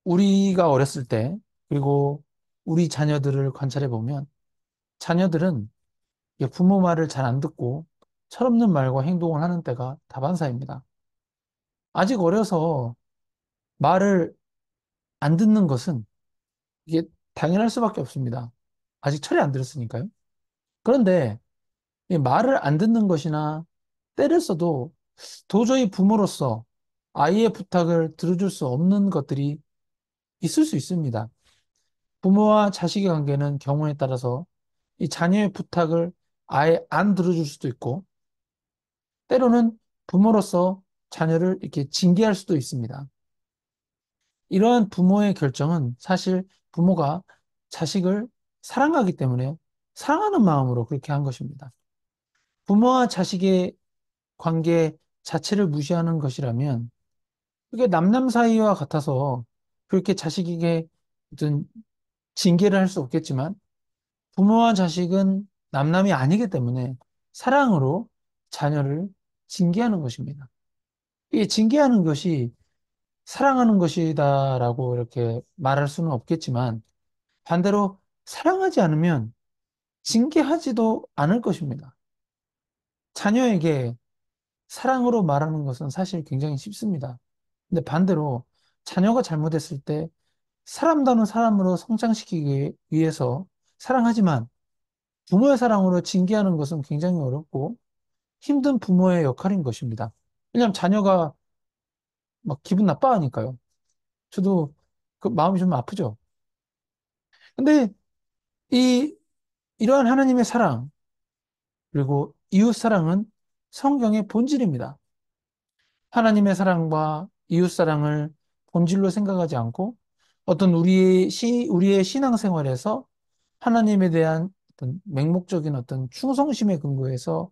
우리가 어렸을 때, 그리고 우리 자녀들을 관찰해 보면, 자녀들은 부모 말을 잘 안 듣고 철없는 말과 행동을 하는 때가 다반사입니다. 아직 어려서 말을 안 듣는 것은 이게 당연할 수밖에 없습니다. 아직 철이 안 들었으니까요. 그런데 이 말을 안 듣는 것이나 때를 써도 도저히 부모로서 아이의 부탁을 들어줄 수 없는 것들이 있을 수 있습니다. 부모와 자식의 관계는 경우에 따라서 이 자녀의 부탁을 아예 안 들어줄 수도 있고, 때로는 부모로서 자녀를 이렇게 징계할 수도 있습니다. 이러한 부모의 결정은 사실 부모가 자식을 사랑하기 때문에 사랑하는 마음으로 그렇게 한 것입니다. 부모와 자식의 관계 자체를 무시하는 것이라면 그게 남남 사이와 같아서 그렇게 자식에게 어떤 징계를 할 수 없겠지만 부모와 자식은 남남이 아니기 때문에 사랑으로 자녀를 징계하는 것입니다. 이 징계하는 것이 사랑하는 것이다라고 이렇게 말할 수는 없겠지만 반대로 사랑하지 않으면 징계하지도 않을 것입니다. 자녀에게 사랑으로 말하는 것은 사실 굉장히 쉽습니다. 근데 반대로 자녀가 잘못했을 때 사람다운 사람으로 성장시키기 위해서 사랑하지만 부모의 사랑으로 징계하는 것은 굉장히 어렵고 힘든 부모의 역할인 것입니다. 왜냐하면 자녀가 막 기분 나빠하니까요. 저도 그 마음이 좀 아프죠. 근데 이 이러한 하나님의 사랑 그리고 이웃 사랑은 성경의 본질입니다. 하나님의 사랑과 이웃 사랑을 본질로 생각하지 않고 어떤 우리의 신앙생활에서 하나님에 대한 어떤 맹목적인 어떤 충성심에 근거해서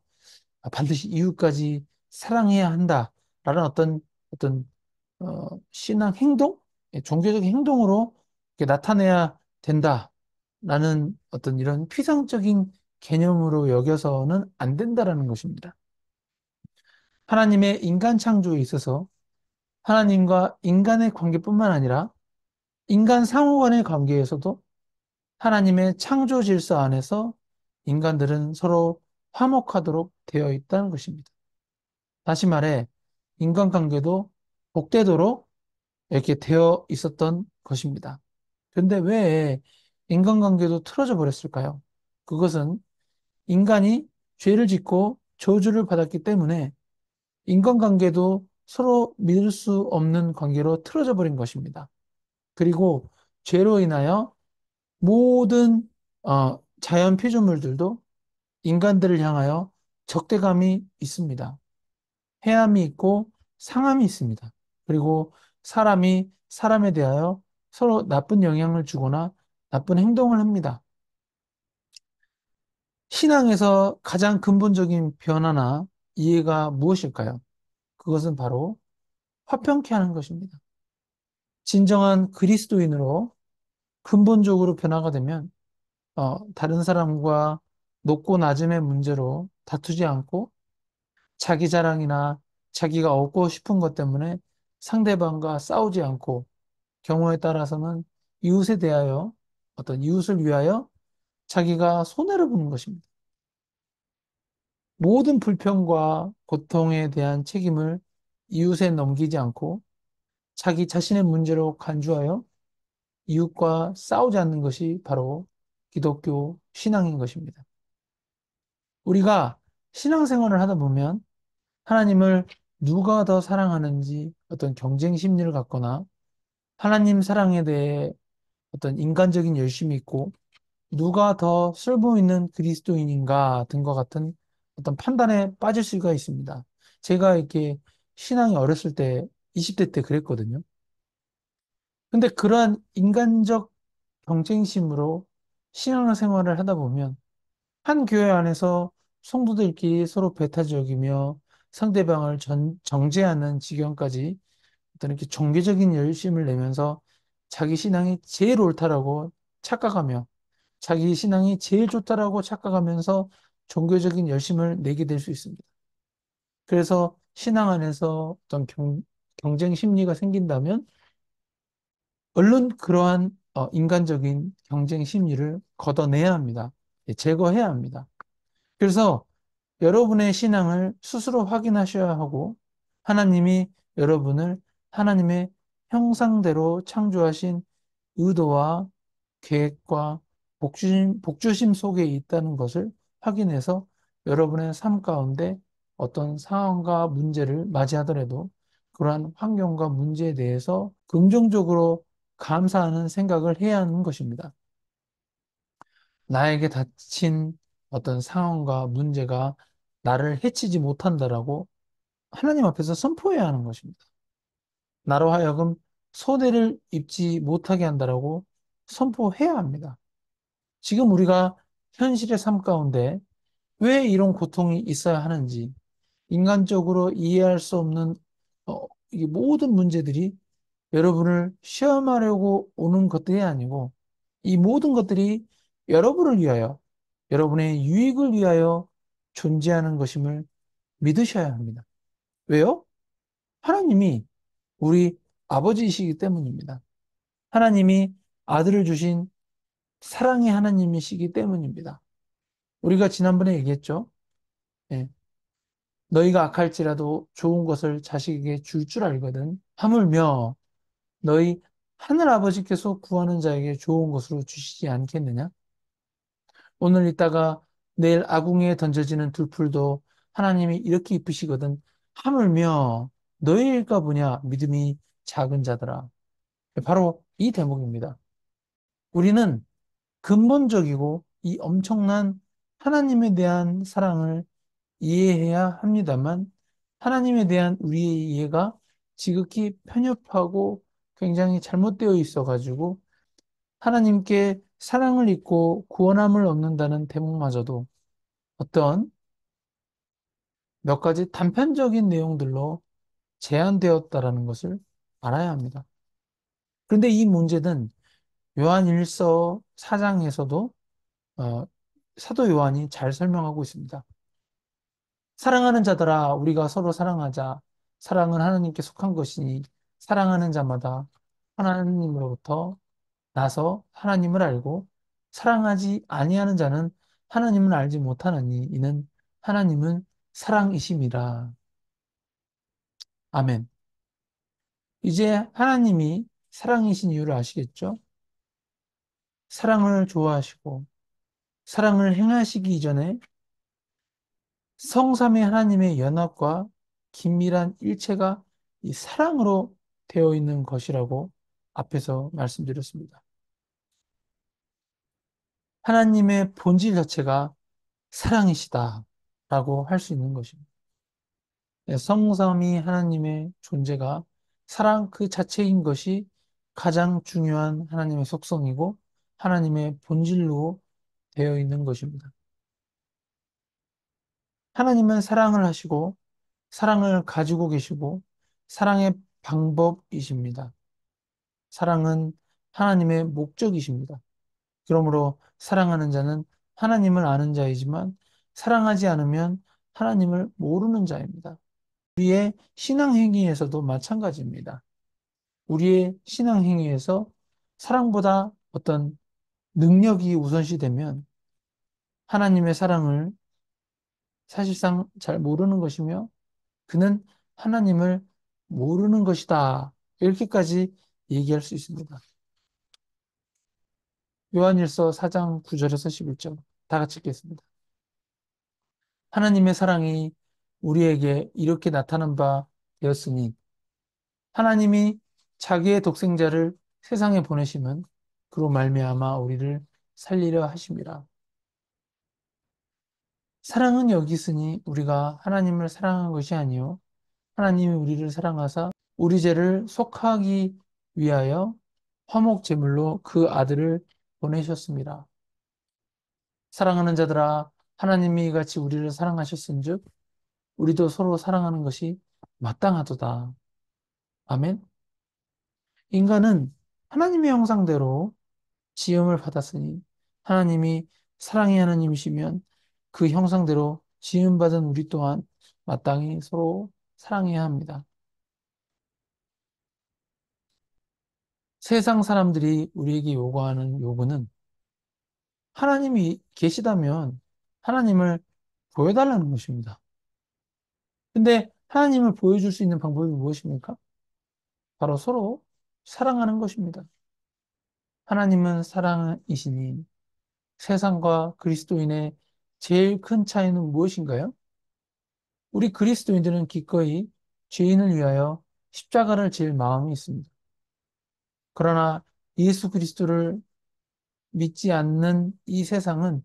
반드시 이웃까지 사랑해야 한다라는 신앙 행동, 종교적인 행동으로 이렇게 나타내야 된다라는 어떤 이런 피상적인 개념으로 여겨서는 안 된다라는 것입니다. 하나님의 인간 창조에 있어서 하나님과 인간의 관계뿐만 아니라 인간 상호 간의 관계에서도 하나님의 창조 질서 안에서 인간들은 서로 화목하도록 되어 있다는 것입니다. 다시 말해, 인간관계도 복되도록 이렇게 되어 있었던 것입니다. 그런데 왜 인간관계도 틀어져 버렸을까요? 그것은 인간이 죄를 짓고 저주를 받았기 때문에 인간관계도 서로 믿을 수 없는 관계로 틀어져 버린 것입니다. 그리고 죄로 인하여 모든 자연 피조물들도 인간들을 향하여 적대감이 있습니다. 해함이 있고 상함이 있습니다. 그리고 사람이 사람에 대하여 서로 나쁜 영향을 주거나 나쁜 행동을 합니다. 신앙에서 가장 근본적인 변화나 이해가 무엇일까요? 그것은 바로 화평케 하는 것입니다. 진정한 그리스도인으로 근본적으로 변화가 되면 다른 사람과 높고 낮음의 문제로 다투지 않고 자기 자랑이나 자기가 얻고 싶은 것 때문에 상대방과 싸우지 않고 경우에 따라서는 이웃에 대하여 어떤 이웃을 위하여 자기가 손해를 보는 것입니다. 모든 불평과 고통에 대한 책임을 이웃에 넘기지 않고 자기 자신의 문제로 간주하여 이웃과 싸우지 않는 것이 바로 기독교 신앙인 것입니다. 우리가 신앙생활을 하다 보면 하나님을 누가 더 사랑하는지 어떤 경쟁 심리를 갖거나 하나님 사랑에 대해 어떤 인간적인 열심이 있고 누가 더 쓸모 있는 그리스도인인가 등과 같은 어떤 판단에 빠질 수가 있습니다. 제가 이렇게 신앙이 어렸을 때 20대 때 그랬거든요. 근데 그러한 인간적 경쟁심으로 신앙생활을 하다 보면 한 교회 안에서 성도들끼리 서로 배타지 여기며 상대방을 정죄하는 지경까지 어떤 이렇게 종교적인 열심을 내면서 자기 신앙이 제일 옳다라고 착각하며 자기 신앙이 제일 좋다라고 착각하면서 종교적인 열심을 내게 될 수 있습니다. 그래서 신앙 안에서 어떤 경쟁 심리가 생긴다면 얼른 그러한 인간적인 경쟁 심리를 걷어내야 합니다. 예, 제거해야 합니다. 그래서 여러분의 신앙을 스스로 확인하셔야 하고 하나님이 여러분을 하나님의 형상대로 창조하신 의도와 계획과 복주심 속에 있다는 것을 확인해서 여러분의 삶 가운데 어떤 상황과 문제를 맞이하더라도 그러한 환경과 문제에 대해서 긍정적으로 감사하는 생각을 해야 하는 것입니다. 나에게 닥친 어떤 상황과 문제가 나를 해치지 못한다라고 하나님 앞에서 선포해야 하는 것입니다. 나로 하여금 손해를 입지 못하게 한다라고 선포해야 합니다. 지금 우리가 현실의 삶 가운데 왜 이런 고통이 있어야 하는지 인간적으로 이해할 수 없는 이 모든 문제들이 여러분을 시험하려고 오는 것들이 아니고 이 모든 것들이 여러분을 위하여 여러분의 유익을 위하여 존재하는 것임을 믿으셔야 합니다. 왜요? 하나님이 우리 아버지이시기 때문입니다. 하나님이 아들을 주신 사랑의 하나님이시기 때문입니다. 우리가 지난번에 얘기했죠. 예, 너희가 악할지라도 좋은 것을 자식에게 줄 줄 알거든. 하물며 너희 하늘 아버지께서 구하는 자에게 좋은 것으로 주시지 않겠느냐? 오늘 있다가 내일 아궁이에 던져지는 들풀도 하나님이 이렇게 이쁘시거든. 하물며 너희일까 보냐? 믿음이 작은 자들아. 바로 이 대목입니다. 우리는 근본적이고 이 엄청난 하나님에 대한 사랑을 이해해야 합니다만 하나님에 대한 우리의 이해가 지극히 편협하고 굉장히 잘못되어 있어가지고 하나님께 사랑을 잊고 구원함을 얻는다는 대목마저도 어떤 몇 가지 단편적인 내용들로 제한되었다라는 것을 알아야 합니다. 그런데 이 문제는 요한일서 4장에서도 사도 요한이 잘 설명하고 있습니다. 사랑하는 자들아, 우리가 서로 사랑하자. 사랑은 하나님께 속한 것이니 사랑하는 자마다 하나님으로부터 나서 하나님을 알고 사랑하지 아니하는 자는 하나님을 알지 못하느니 이는 하나님은 사랑이심이라. 아멘. 이제 하나님이 사랑이신 이유를 아시겠죠? 사랑을 좋아하시고 사랑을 행하시기 이전에 성삼위 하나님의 연합과 긴밀한 일체가 이 사랑으로 되어 있는 것이라고 앞에서 말씀드렸습니다. 하나님의 본질 자체가 사랑이시다라고 할 수 있는 것입니다. 네, 성삼위 하나님의 존재가 사랑 그 자체인 것이 가장 중요한 하나님의 속성이고 하나님의 본질로 되어 있는 것입니다. 하나님은 사랑을 하시고 사랑을 가지고 계시고 사랑의 방법이십니다. 사랑은 하나님의 목적이십니다. 그러므로 사랑하는 자는 하나님을 아는 자이지만 사랑하지 않으면 하나님을 모르는 자입니다. 우리의 신앙 행위에서도 마찬가지입니다. 우리의 신앙 행위에서 사랑보다 어떤 능력이 우선시되면 하나님의 사랑을 사실상 잘 모르는 것이며 그는 하나님을 모르는 것이다. 이렇게까지 얘기할 수 있습니다. 요한일서 4장 9절에서 11절 다 같이 읽겠습니다. 하나님의 사랑이 우리에게 이렇게 나타난 바 되었으니 하나님이 자기의 독생자를 세상에 보내심은 그로 말미암아 우리를 살리려 하심이라. 사랑은 여기 있으니 우리가 하나님을 사랑한 것이 아니요 하나님이 우리를 사랑하사 우리 죄를 속하기 위하여 화목 제물로 그 아들을 보내셨습니다. 사랑하는 자들아 하나님이 같이 우리를 사랑하셨은즉 우리도 서로 사랑하는 것이 마땅하도다. 아멘. 인간은 하나님의 형상대로 지음을 받았으니 하나님이 사랑의 하나님이시면 그 형상대로 지음받은 우리 또한 마땅히 서로 사랑해야 합니다. 세상 사람들이 우리에게 요구하는 요구는 하나님이 계시다면 하나님을 보여달라는 것입니다. 근데 하나님을 보여줄 수 있는 방법이 무엇입니까? 바로 서로 사랑하는 것입니다. 하나님은 사랑이시니 세상과 그리스도인의 제일 큰 차이는 무엇인가요? 우리 그리스도인들은 기꺼이 죄인을 위하여 십자가를 질 마음이 있습니다. 그러나 예수 그리스도를 믿지 않는 이 세상은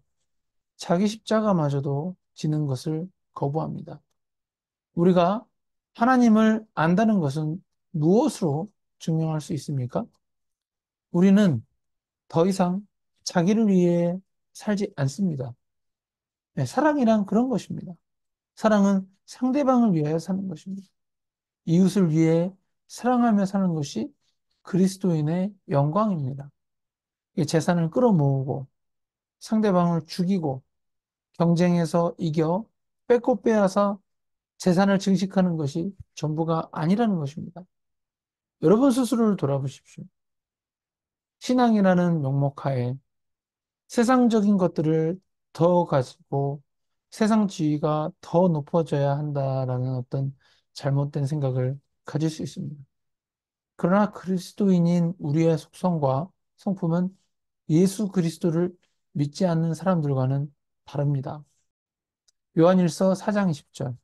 자기 십자가마저도 지는 것을 거부합니다. 우리가 하나님을 안다는 것은 무엇으로 증명할 수 있습니까? 우리는 더 이상 자기를 위해 살지 않습니다. 네, 사랑이란 그런 것입니다. 사랑은 상대방을 위하여 사는 것입니다. 이웃을 위해 사랑하며 사는 것이 그리스도인의 영광입니다. 재산을 끌어모으고 상대방을 죽이고 경쟁에서 이겨 뺏고 빼앗아 재산을 증식하는 것이 전부가 아니라는 것입니다. 여러분 스스로를 돌아보십시오. 신앙이라는 명목하에 세상적인 것들을 더 가지고 세상 지위가 더 높아져야 한다라는 어떤 잘못된 생각을 가질 수 있습니다. 그러나 그리스도인인 우리의 속성과 성품은 예수 그리스도를 믿지 않는 사람들과는 다릅니다. 요한일서 4장 20절.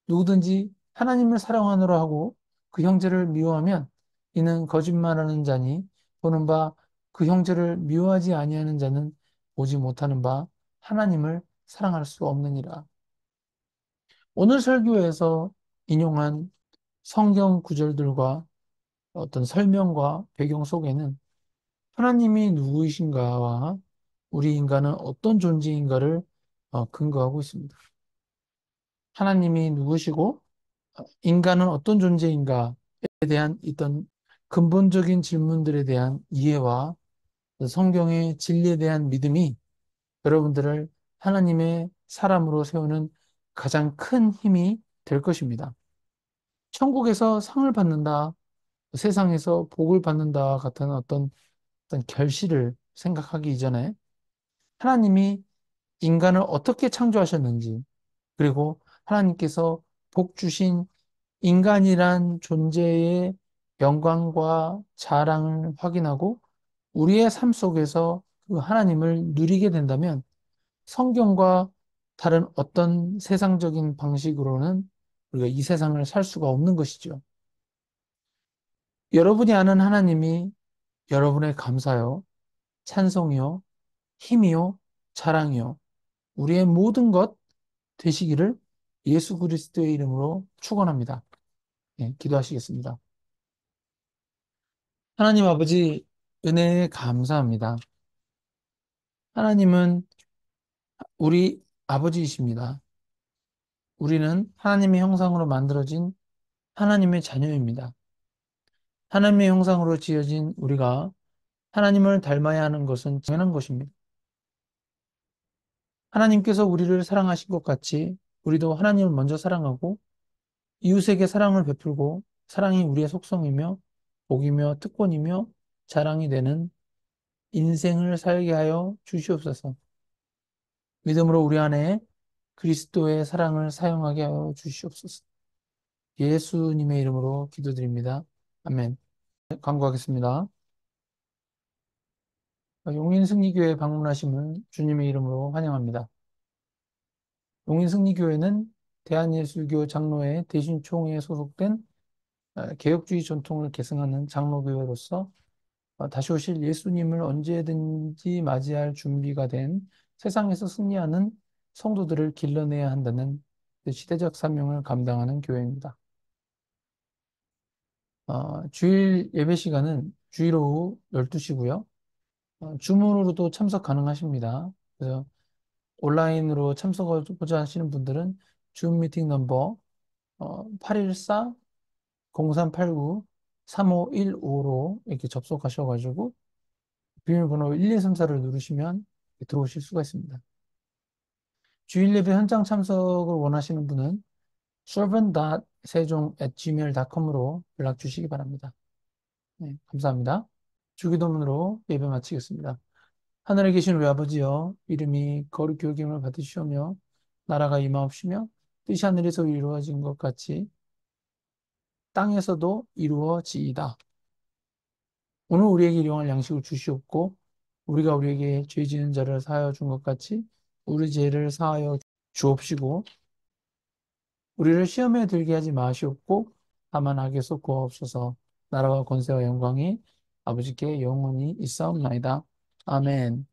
누구든지 하나님을 사랑하노라 하고 그 형제를 미워하면 이는 거짓말하는 자니 보는 바 그 형제를 미워하지 아니하는 자는 보지 못하는 바 하나님을 사랑할 수 없느니라. 오늘 설교에서 인용한 성경 구절들과 어떤 설명과 배경 속에는 하나님이 누구이신가와 우리 인간은 어떤 존재인가를 근거하고 있습니다. 하나님이 누구시고 인간은 어떤 존재인가에 대한 어떤 근본적인 질문들에 대한 이해와 성경의 진리에 대한 믿음이 여러분들을 하나님의 사람으로 세우는 가장 큰 힘이 될 것입니다. 천국에서 상을 받는다, 세상에서 복을 받는다 같은 어떤 결실을 생각하기 이전에 하나님이 인간을 어떻게 창조하셨는지, 그리고 하나님께서 복 주신 인간이란 존재의 영광과 자랑을 확인하고 우리의 삶 속에서 그 하나님을 누리게 된다면 성경과 다른 어떤 세상적인 방식으로는 우리가 이 세상을 살 수가 없는 것이죠. 여러분이 아는 하나님이 여러분의 감사요, 찬송이요, 힘이요, 자랑이요, 우리의 모든 것 되시기를 예수 그리스도의 이름으로 축원합니다. 네, 기도하시겠습니다. 하나님 아버지, 은혜에 감사합니다. 하나님은 우리 아버지이십니다. 우리는 하나님의 형상으로 만들어진 하나님의 자녀입니다. 하나님의 형상으로 지어진 우리가 하나님을 닮아야 하는 것은 당연한 것입니다. 하나님께서 우리를 사랑하신 것 같이 우리도 하나님을 먼저 사랑하고 이웃에게 사랑을 베풀고 사랑이 우리의 속성이며 복이며 특권이며 자랑이 되는 인생을 살게 하여 주시옵소서. 믿음으로 우리 안에 그리스도의 사랑을 사용하게 하여 주시옵소서. 예수님의 이름으로 기도드립니다. 아멘. 네, 광고하겠습니다. 용인승리교회 방문하심을 주님의 이름으로 환영합니다. 용인승리교회는 대한예수교 장로회 대신총회에 소속된 개혁주의 전통을 계승하는 장로교회로서 다시 오실 예수님을 언제든지 맞이할 준비가 된 세상에서 승리하는 성도들을 길러내야 한다는 시대적 사명을 감당하는 교회입니다. 주일 예배 시간은 주일 오후 12시고요. 줌으로도 참석 가능하십니다. 그래서 온라인으로 참석하고자 하시는 분들은 줌 미팅 넘버 814-0389-3515로 이렇게 접속하셔가지고 비밀번호 1234를 누르시면 들어오실 수가 있습니다. 주일 예배 현장 참석을 원하시는 분은 servant.se종@gmail.com으로 연락 주시기 바랍니다. 네, 감사합니다. 주기도문으로 예배 마치겠습니다. 하늘에 계신 우리 아버지여, 이름이 거룩히 여김을 받으시오며, 나라가 임하옵시며, 뜻이 하늘에서 이루어진 것 같이 땅에서도 이루어지이다. 오늘 우리에게 일용할 양식을 주시옵고, 우리가 우리에게 죄 지은 자를 사하여 준 것 같이 우리 죄를 사하여 주옵시고, 우리를 시험에 들게 하지 마시옵고, 다만 악에서 구하옵소서. 나라와 권세와 영광이 아버지께 영원히 있사옵나이다. 아멘.